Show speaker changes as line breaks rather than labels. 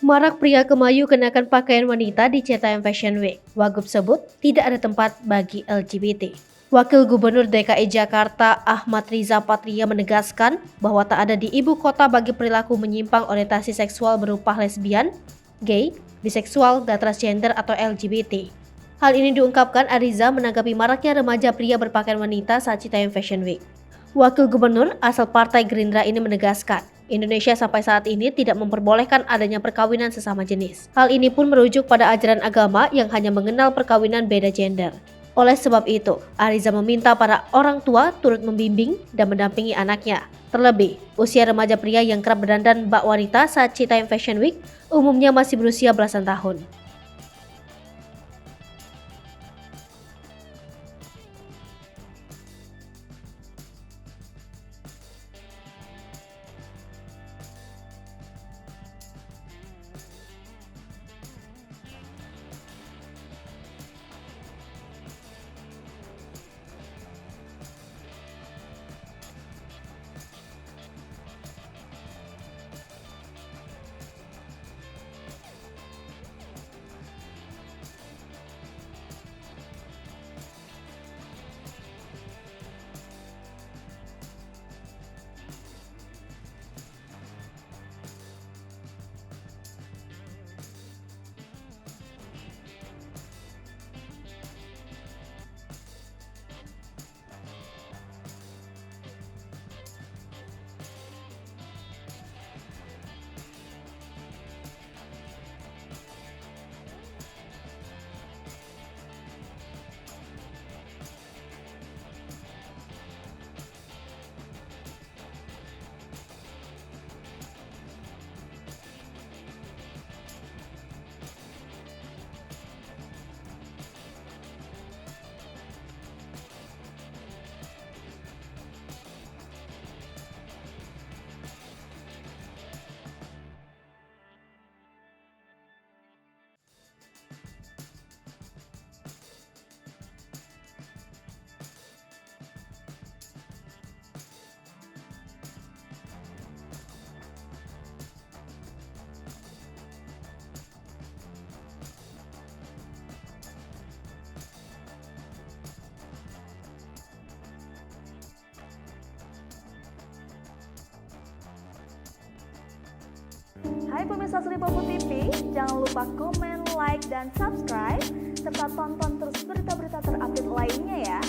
Marak pria kemayu kenakan pakaian wanita di Citayam Fashion Week. Wagub sebut tidak ada tempat bagi LGBT. Wakil Gubernur DKI Jakarta Ahmad Riza Patria menegaskan bahwa tak ada di ibu kota bagi perilaku menyimpang orientasi seksual berupa lesbian, gay, biseksual, dan transgender atau LGBT. Hal ini diungkapkan Ariza menanggapi maraknya remaja pria berpakaian wanita saat Citayam Fashion Week. Wakil Gubernur asal Partai Gerindra ini menegaskan, Indonesia sampai saat ini tidak memperbolehkan adanya perkawinan sesama jenis. Hal ini pun merujuk pada ajaran agama yang hanya mengenal perkawinan beda gender. Oleh sebab itu, Ariza meminta para orang tua turut membimbing dan mendampingi anaknya. Terlebih, usia remaja pria yang kerap berdandan bak wanita saat Citayam Fashion Week umumnya masih berusia belasan tahun.
Hai pemirsa Sri Popo TV, jangan lupa komen, like, dan subscribe, serta tonton terus berita-berita terupdate lainnya ya.